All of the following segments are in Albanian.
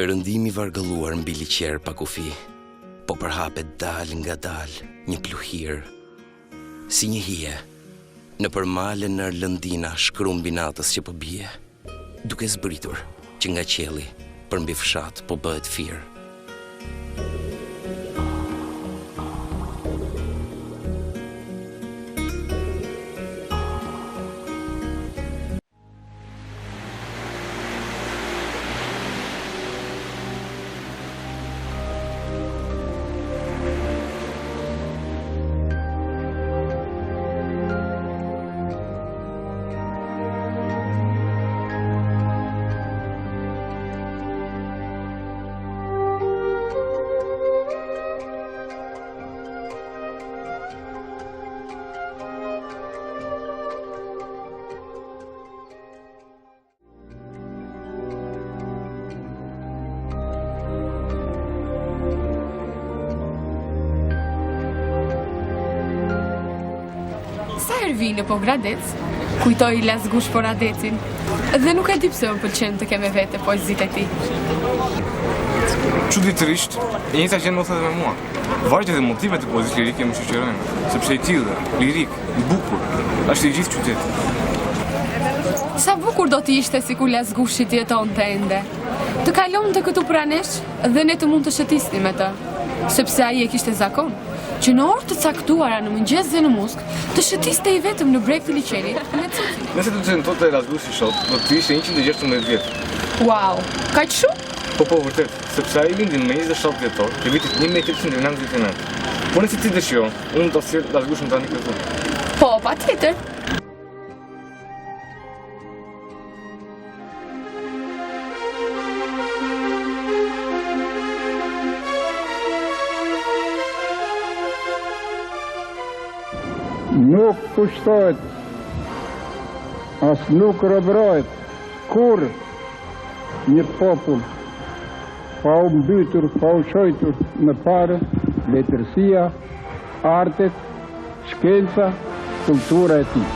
Perëndimi vargëlluar mbi liqer pa kufi, po përhapet dal nga dal një pluhir. Si një hije, në përmale në Arlëndina shkrumbi natës që po bie, duke zbritur që nga qielli për mbi fshat po bëhet firë. Vinë po Gradec, kujtoj Lazgush por Adecin, dhe nuk e di pse më pëlqen të kem me vete poezitë e tij. Çuditërisht, e njëjta gjë më thotë me mua. Vargjet dhe motivet e poezisë lirike më shoqërojnë, sepse i tillë, lirik, i bukur, është i gjithë qyteti. Sa bukur do t'i ishte sikur Lazgushi të jetonte ende. Të kalonte këtu pranesh dhe ne të mund të shëtisnim me të, sepse ai e kishte zakon që në orë të caktuara në mëngjes dhe në musk të shëtiste i vetëm në breg të liqenit me cuki. Nëse të tentonte Lazgushi shot, do të ishte 116 vjet. Wow, kaq shumë? Po, vërtet, sepse ai lindi më 27 dhjetor të vitit 1399. Po nëse ti dëshiron, unë do të sjell Lazgushin tani këtu. Po, patjetër. Nuk kushtohet, as nuk robërohet kur një popull pa u mbytur, pa u shojtur në parë, letërsia, artet, shkenca, kultura e tij.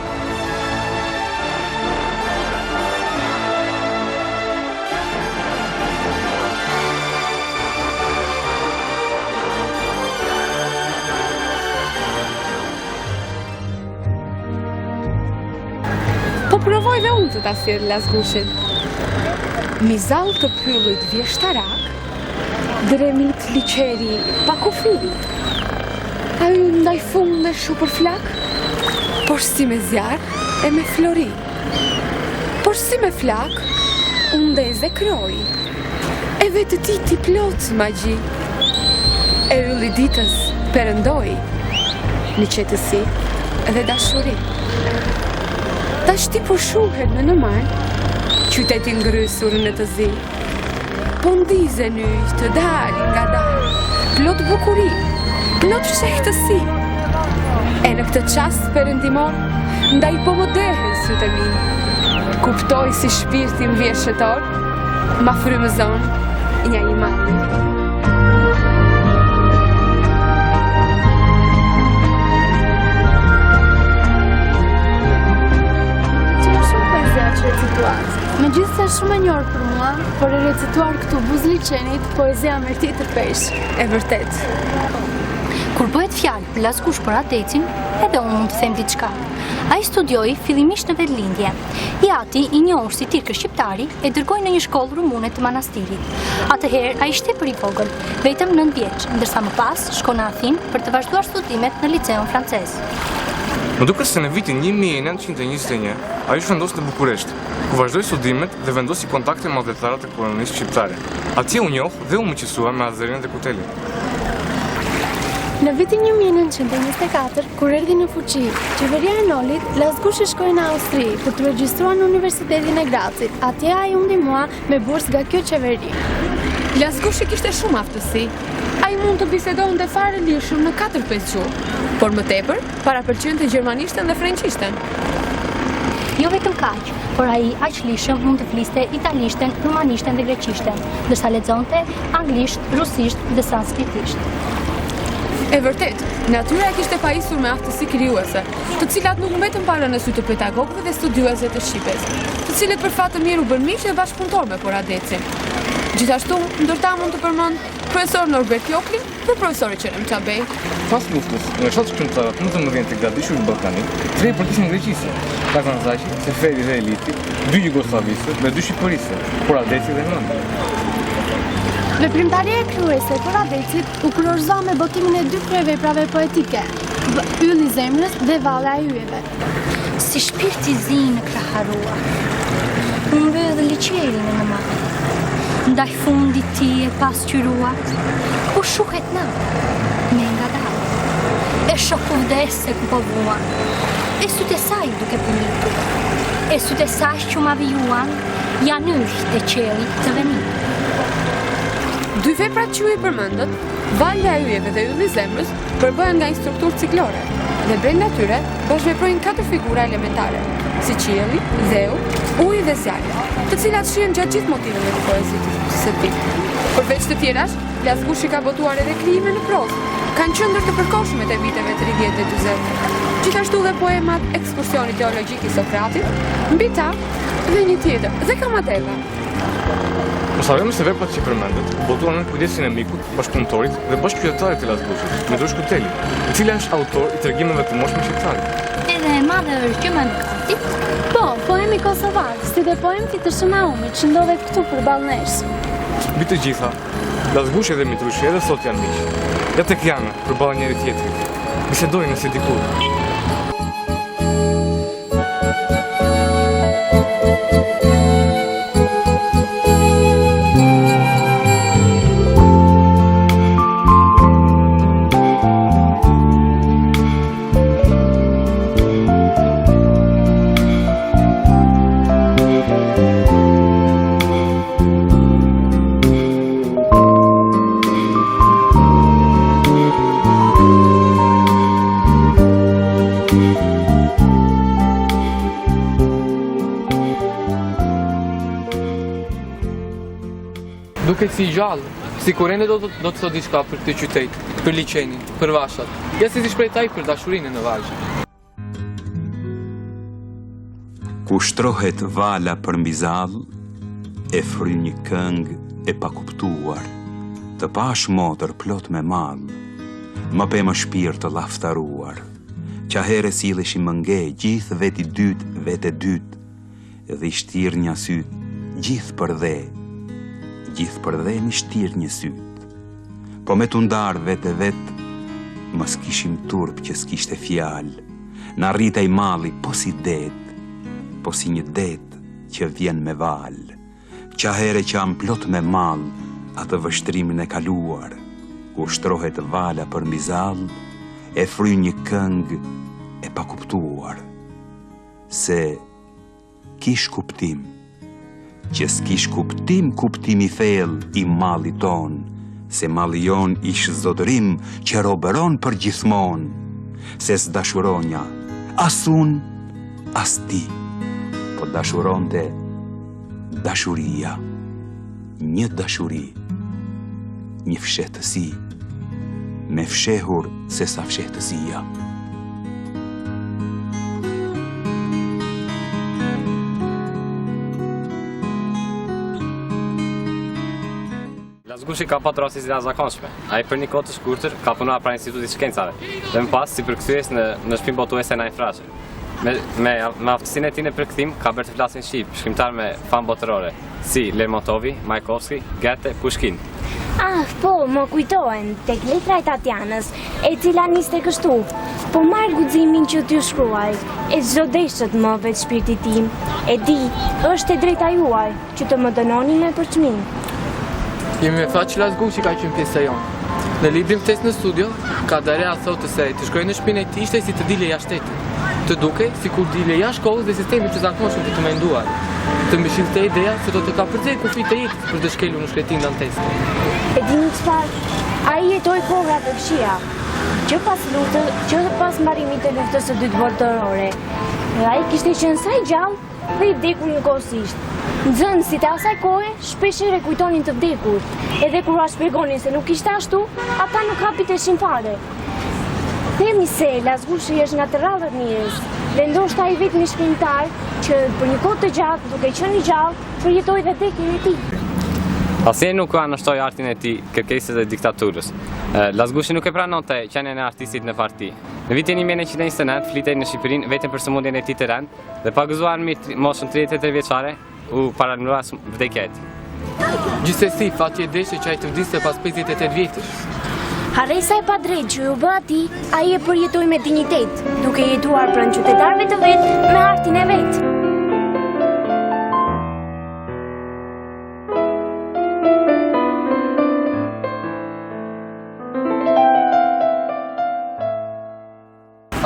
Provoj dhe unë të ta sjell Lazgushin. Mizall të pyllit vjeshtarak, dremit liqeri pa kufi. Ai ndaj fund me shupër flak, por si me zjarr e me flori. Por si me flak, undeze kroi. E vetë ti ti plot magji. E ylli ditës perëndoi në qetësi dhe dashuri. Tash ti po shuhet në mar, qytetin ngrysur në të zi. Po ndizen yj të dalë nga dalë, plot bukuri, plot fshehtësi. E në këtë qast perëndimor, ndaj po më dehen sytë e mi. Kuptoj si shpirtin vjeshëtor, ma frymëzon një imani. Me gjithë sa shumë e njërë për mua, por e recituar këtu buz liqenit, poezia mërti të pesh. E vërtet. Kur bëhet fjalë për Lazgush por Adecin, edhe unë mund të them diçka. Ai studioi fillimisht në Vedlindje. I ati i njohur si Tirkë shqiptari e dërgoi në një shkollë rumune të manastirit. Atëherë ai ishte për i vogël, vetëm 9 vjeç, ndërsa më pas shkon në Athinë për të vazhduar studimet në liceun francez. Më duket se në vitin 1921 ai shëndos në Bukuresht, ku vazhdoi studimet dhe vendosi kontakte me udhëtarët e kolonisë shqiptare. Atje u njoh dhe u miqësua me Azerin dhe Kutelin. Në vitin 1924, kur erdhi në fuqi qeveria e Nolit, Lazgushi shkoi në Austri për të regjistruar në Universitetin e Grazit. Atje ai u ndihmua me bursë nga kjo qeveri. Lazgushi kishte shumë aftësi. Ai mund të bisedonte fare lirshëm në 4-5 gjuhë, por më tepër parapëlqente gjermanishten dhe frencishten. Jo vetëm kaq, por ai aq lishëm mund të fliste italishten, rumanishten dhe greqishten, ndërsa lexonte anglisht, rusisht dhe sanskritisht. E vërtet, natyra kishte pajisur me aftësi krijuese, të cilat nuk mbetën para në sy të pedagogëve dhe studiuesve të shqipes, të cilët për fat të mirë u bën miq dhe bashkëpunëtor me Poradecin. Gjithashtu, ndërta mund të përmend profesor Norbert Joklin dhe profesori Qerem Çabej. Pas luftës, në shoqë shkrimtarët më të mëdhenj të gradishur në Ballkanin, 3 partisë greqise, Kazanzaqi, Seferi dhe Eliti, 2 jugosllavisë dhe 2 shqipërisë, Poradeci dhe Nëndi. Veprimtaria e kryuese e Poradecit u kurorëzua me botimin e 2 kryeveprave poetike, Ylli i zemrës dhe Valla e yjeve. Si shpirti i zi në kraharua, unë vë edhe liqerin e në marë. Ndaj fundit ti e pasqyruar, ku shuhet na, me nga dalë. E shoku vdese ku po vuan, e sytë e saj duke pëllitur, e sytë e saj që ma vijuan, janë yllt e qeli të venit. 2 veprat që i përmendët, Valla e yjeve dhe Ylli i zemrës, përbëhen nga një strukturë ciklore, dhe brenda tyre bashkëveprojnë 4 figura elementare, si qielli, dheu, uji dhe zjarri, të cilat shihen gjatë gjithë motiveve të poezisë së tij. Përveç të tjerash, Lazgushi ka botuar edhe krijime në prozë, kanë qendër të përkohshme të viteve 30 dhe 40. Gjithashtu dhe poemat Ekskursioni teologjik i Sokratit, mbi ta dhe një tjetër, dhe Kamateva. Mos harrojmë se veprat që përmendet botuan në kujdesin e mikut, bashkëpunëtorit dhe bashkëqytetarit të Lazgushit, Midrush Kuteli, i cili është autor i tregimeve të moshme shqiptare. Edhe e madhe është gjëma në katit. Po, poemi kosovar, si dhe poem Fitësh Naumit që ndodhet këtu përballë nesh. Mbi të gjitha, Lazgushi dhe Midrushi edhe sot janë miq. Ja tek janë përballë njëri tjetrit. Bisedojnë si dikur. Duket si gjallë, si kurende do të thot diçka për këtë qytet, për liçenin, për vashat. Ja si shpretaj për dashurinë në Valshë. Ku shtrohet vala për mbi zall, e fryn një këngë e pakuptuar, të pash motër plot me mall, më pe më shpirt të laftaruar. Qa here silleshim mënge, gjithë veti dytë, vete dytë, dhe i shtir një syt, gjithë për dhe mi shtir një syt. Po me të ndarë vete vetë, mës kishim turp që s'kishte fjalë, na rritaj malli po si det, po si një det që vjen me valë. Qa here që am plot me mall, atë vështrimin e kaluar, ku shtrohet vala për mbi zall, e fry një këngë e pakuptuar. Se kish kuptim, që s'kish kuptim i thell i malli ton, se malli jon ish zotërim që roberon për gjithmon, se s'dashuronja as un, as ti, po dashuronte dashuria, një dashuri, një fshehtësi, me fshehur se sa fshehtësia. Lazgushi ka patur rasti të jashtëzakonshme. Ai për një kohë të shkurtër ka punuar pranë Institutit të Shkencave dhe më pas si përkthyes në shtëpinë botuese Nai Frashe. Me aftësinë e tij në përkthim ka bërë të flasin shqip, shkrimtar me famë botërore, si Lermontovi, Majakovski, Goethe, Pushkin. Po, më kujtohen, tek letra e Tatianës, e cila niste kështu, po marrë guximin që t'ju shkruaj, e çdo deshët më vetë shpirti tim, e di, është e drejta juaj, që të më dënoni me përçmim. Jemi me fat që Lazgushi ka qenë pjesë e jonë. Në librin Ftes në studio, ka Daria thotë se të shkojë në shtëpinë e tij ishte si të dilje jashtë shtetit. Të duke sikur dilje jashtë shkollës dhe sistemit të zakonshëm të menduar. Të mbëshillte ideja se do të kapërcej kufit e jetës për të shkelur në shkretin danteste. E dini çfarë? Ai jetoi kohra të këqija. Që pas mbarimit të luftës së dytë botërore. Ai kishte qenë sa i gjallë dhe i vdekur njëkohësisht. Nxënësit e asaj kohe shpeshherë kujtonin të vdekur, edhe kur ua shpjegonin se nuk ishte ashtu, ata nuk hapiteshin fare. Themi se Lazgushi është nga të rrallët njerëz, dhe ndoshta i vetmi shkrimtar që për një kohë të gjatë, duke qenë i gjallë, përjetoi dhe vdekjen e tij. Asnjë nuk anështoi artin e tij kërkesës e diktaturës. Lazgushi nuk e pranonte qenien e artistit në parti. Në vitin 1929 flitej në Shqipërinë vetëm për sëmundjen e tij të rënd dhe paguzuar në moshën 33 vjeçare u paranua vdekja e tij. Gjithsesi, fati e deshi që ai të vdiste pas 58 vjetësh. Harresa e padrejtë që u bë atij, ai e përjetoi me dinjitet, duke jetuar pranë qytetarëve të vet me artin e vet.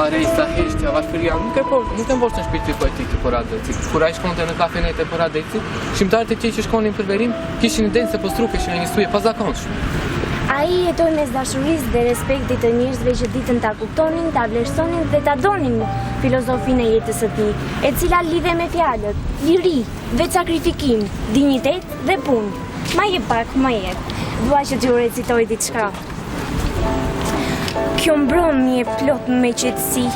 Harresa Heshtja, Vashpëria, nuk e mborë në shpirtin poetik të Poradecit. Kur ai shkonte në kafenet e Poradecit, shqiptarët e tij që shkonin për verim kishin idenë se po strupeshin në një stuje pazakonshme. Ai jetoi mes dashurisë dhe respektit të njerëzve që ditën ta kuptonin, ta vlerësonin dhe ta donin filozofinë e jetës së tij, e cila lidhe me fjalët, liri, veç sakrifikim, dinjitet dhe punë. Ma jep pak, ma jep. Dua që t'ju recitoj diçka. Kjo mbrëmje plot me qetësi,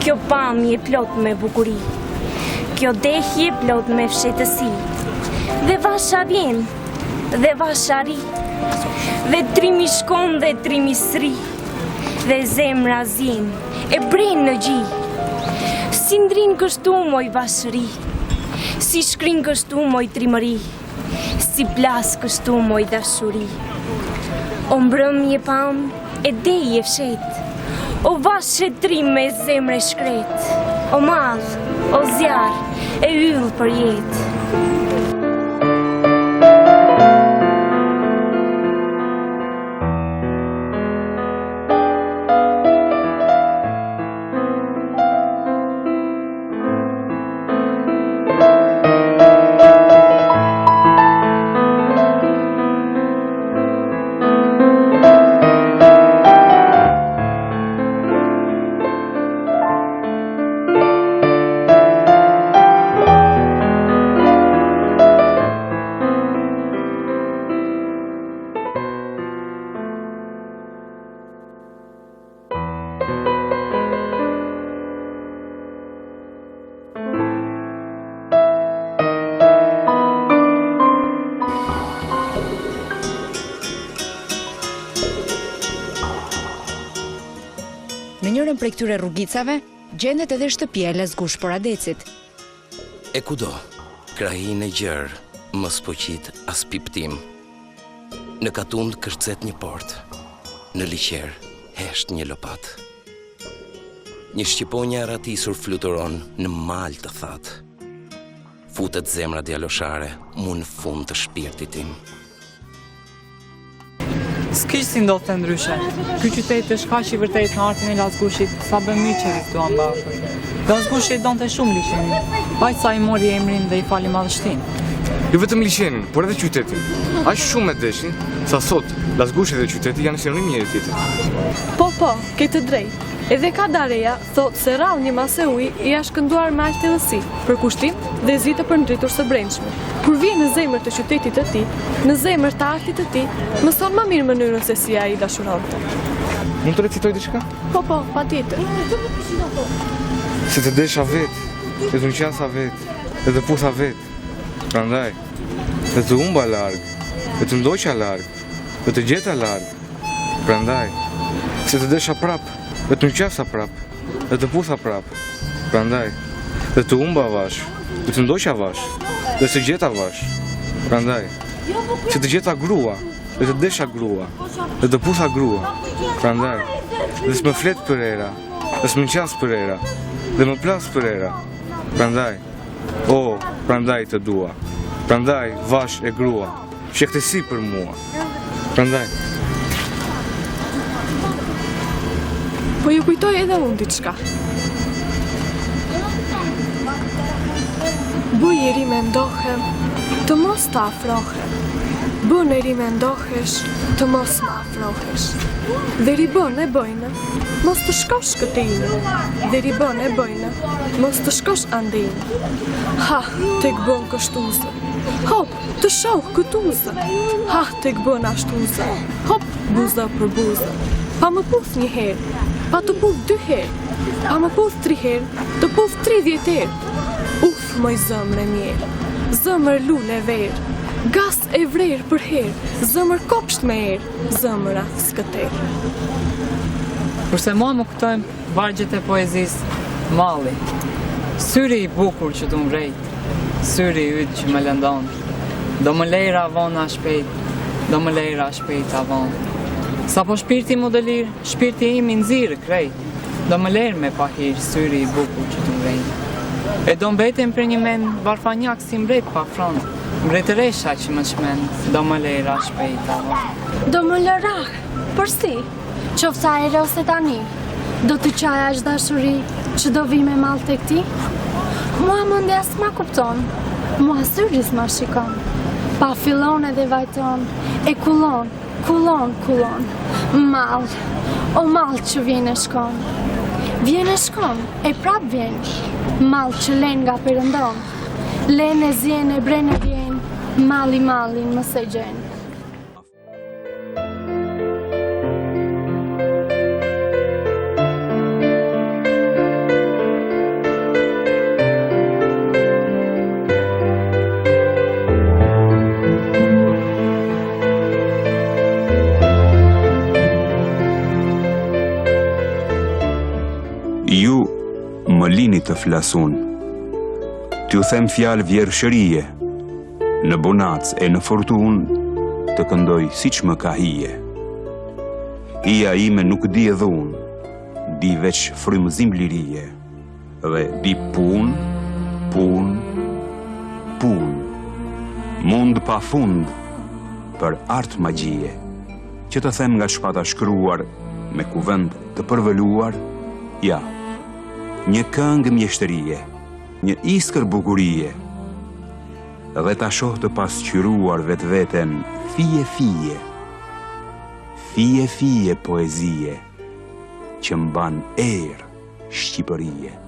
kjo pamje plot me bukuri, kjo dehje plot me fshetësi, dhe vasha vjen, dhe vasha ri, dhe trimi shkon dhe trimi sri, dhe zemra zjen, e bren në gji, si ndrin kështu moj vashëri, si shkrin kështu moj trimëri, si plas kështu moj dashuri. O mbrëmje pam, e deje fshet, o vashe trim me zemre shkret, o madh, o zjar, e yll për jetë. Në njërën prej këtyre rrugicave, gjendet edhe shtëpia e Lazgush Poradecit. E kudo, krahin e gjerë, mos poqit as piptim. Në katund kërcet një port, në liqer hesht një lopat. Një shqiponja ratisur fluturon në mal të thatë. Futet zemra djaloshare mu në fund të shpirtit tim. S'kish si ndodhë të ndryshe. Ky qytet është kaq i vërtet në artin e Lazgushit, sa bën mirë që vizituan bashkë. Lazgushi donte shumë liçenin, aq sa i mori emrin dhe i fali madhështinë. Jo vetëm liçenin, por edhe qytetin. Aq shumë e deshin, sa sot Lazgushi dhe qyteti janë sinonim njëri tjetrit. Po, ke të drejtë. Edhe Kadareja thot se rrallë një masë ujë i është kënduar me aq thellësi, për kushtim dhe zi të përndritur së brendshme. Kur vjen në zemër të qytetit të tij, në zemër të artit të tij, mëson më mirë mënyrën se si ai dashuronte. Mund të recitoj diçka? Po, patjetër. Se të desha vet, e të nqasa vet, e të pusa vet. Prandaj, e të humba larg, e të ndoqa larg, e të gjeta larg. Prandaj, se të desha prap, e të nqasa prap, e të pusa prap. Prandaj, e të humba vash, e të ndoqa vash, dhe se gjeta vash. Prandaj, se të gjeta grua, e të desha grua, e të pusa grua. Prandaj, dhe s'më flet për era, dhe s'më nqas për era, dhe më plas për era. Prandaj, prandaj të dua. Prandaj, vash e grua, shektesi për mua. Prandaj. Po ju kujtoj edhe unë diçka. Bujeri me ndohem, të mos të afrohem. bën e rimendohesh të mos më afrohesh. Dhe ribën e bëjnë, mos të shkosh këtinë. Dhe ribën e bëjnë, mos të shkosh andinë. Ha, tek bën kështuzë. Hop, të shoh këtuzë. Ha, tek bën ashtuzë. Hop, buzë për buzë. Pa më puth një herë, pa të puth 2 herë. Pa më puth 3 herë, të puth 30 herë. Uf, moj zëmër e mjerë, zëmër lule verë. Gas e vrerë për herë, zëmër kopsht me erë, zëmëra s'këterë. Kurse mua më këtojmë vargjet e poezisë malli, syri i bukur që të mvrejt, syri i ytë që më lëndon, do më lejra avona shpejt, do më lejra shpejt avon. Sa po shpirti mu dëlir, shpirti im i nxirë krejt, do më lejrë me pahir, syri i bukur që të mvrejt. E do mbetem për një men varfanjak si mbret pa front, mbretëresha që më shmen, do më lejra shpejt avon. Do më lërah, përsi, qofta ere ose tani, do të qaja është dashuri që do vi me malë të këti? Mua mëndja s'ma kupton, mua syris ma shikon, pa fillon edhe vajton, e kulon, kulon, kulon, malë, o malë që vjen e shkon. Vjen e shkon, e prap vjen, malë që len nga përëndon, len e zjen e bren e vjen, mali malin më se gjen. Ju më lini të flasun, t'ju them fjalë vjershërie, në bonac e në fortun, të këndoj si që më ka hije. Ija ime nuk di edhe unë, di veç frymëzim lirie, dhe di pun, pun, pun, mund pa fund, për art magjie, që të them nga shpata shkruar, me kuvend të përveluar, ja, një këngë mjeshtërie, një iskër bukurie, dhe ta shoh të pasqyruar vetë veten fije fije, fije fije poezie, që mban erë Shqipërie.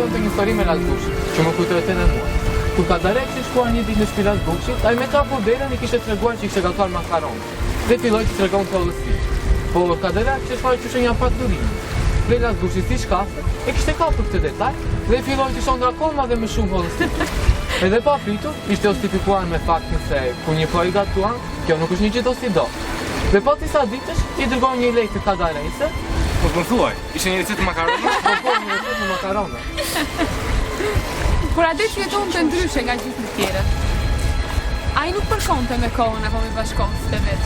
Të një histori me Lazgushit, që më kujtojtë edhe mua. Kur Kadare kishte shkuar një ditë në shtëpi Lazgushit, ai me kapur derën i kishte treguar që kishte gatuar makaron. Dhe filloi të tregonte hollësi. Por Kadare kishte shkuar që një paturim. Dhe Lazgushit si shkafe, e kishte kapur këtë detaj dhe filloi të shonte akoma dhe më shumë hollësi. Edhe pa pritur, ishte justifikuar me faktin se kur një po i gatuan, kjo nuk është një gjë si do. Dhe pas disa ditësh i dërgoi një lek të Kadarejse. Po për thuaj, ishte një recetë makarona? Po një recetë makarona. Por atë jeton të ndryshe nga gjithë të tjerët. Ai nuk përshonte me kohën apo me bashkëkohës të vet.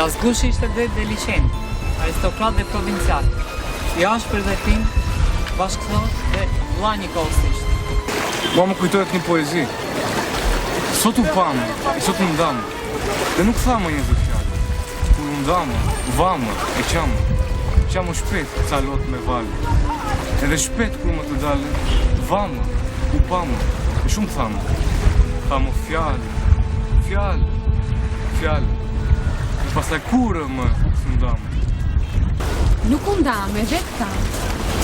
Lazgushi ishte det dhe liçen, aristokrat dhe provincial. I ashpër dhe tim, bashkëthos dhe vlla një kohësisht. Mua më kujtohet një poezi. Sot u pamë, i sot u ndamë, dhe nuk thamë një zë fjallë. Kur u ndamë, vamë, e qamë shpet ca lot me valë. Edhe shpet kur më të dalë, vamë, u pamë, e shumë thamë. Thamë fjallë, fjallë, fjallë. E pasaj kurë më së ndamë. Nuk u ndame dhe këtamë.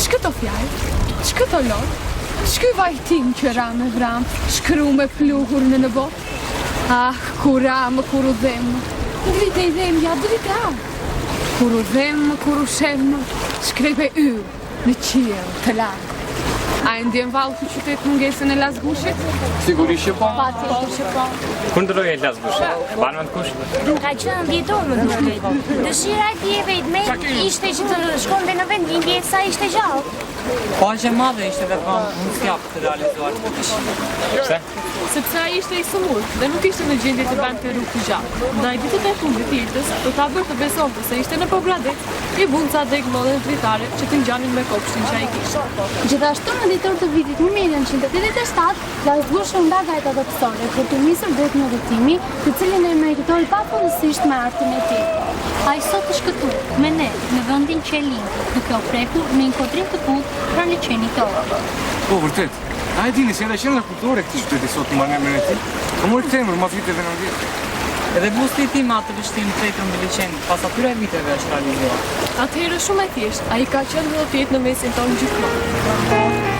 Ç'këto fjallë, ç'këto lot, ç'ky vajtim që ra me vram, shkru me pluhur në botë. Ah, kur ramë, kur u dhemë, drite i dhemë, ja drite a. Kur u dhemë, kur u shemë, shkrepe yë në qiell të lartë. A e ndjen vallë të qytet mungesën e lasgushit? Sigurisht që po. Patjetër që po. Kur ndroi e lasgushi? Banë me të kush? Ka qenë 10 orë më duket. Dëshira e tij e vetme ishte që të shkonte në vendlindje sa ishte gjallë. Paqe madhe ishte dhe pa mundësia për të realizuar të kishë. Pse? Sepse ai ishte i sëmur dhe nuk ishte në gjendje të bante rrugë të gjatë. Ndaj ditët e fundit të jetës, do ta bërë të besonte se ishte në Pogradec, i bunca deg modën dritare që të ngjanin me kopshtin që ai kishte. Gjithashtu në ditor të vitit 1987, Lasgushi u nda gajta adoptore për të nisur drejt një udhëtimi, të cilin e meritori pafundësisht me artin e tij. Ai sot është këtu, me ne, në vendin që e lindi, duke u prekur në një kodrim të butë pranë liçenit tonë. Po, vërtet. A e dini se edhe qendra kulturore këtij qyteti sot në emrin e tij? Ka marrë temër ma viteve në vjet. Edhe busti i tij me atë vështim tretër mbi liçen, pas atyre viteve është realizuar. Atëherë shumë e thjeshtë, ai ka qenë dhe do të jetë në mesin tonë gjithmonë.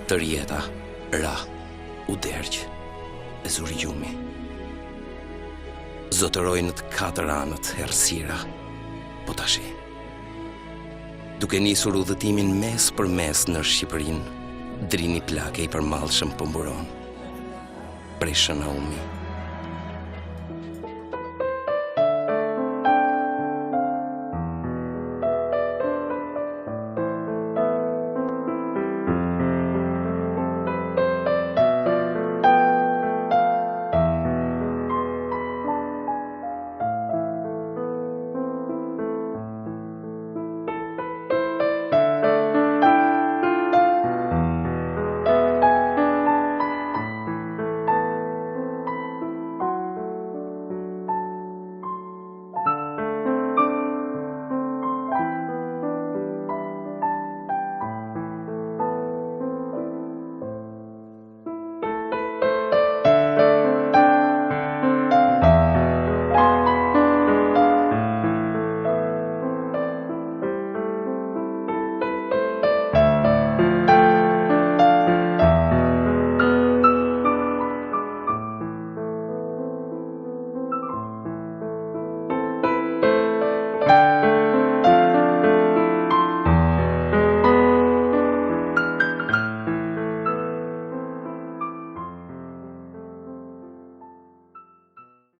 Tër jeta, ra, u dergjë, e zuri gjumi. Zotëroj në të 4 anët errësira, po tashi. Duke nisur udhëtimin mes për mes në Shqipërinë, drini plake i përmallshëm po mburon. Prej Shënaumi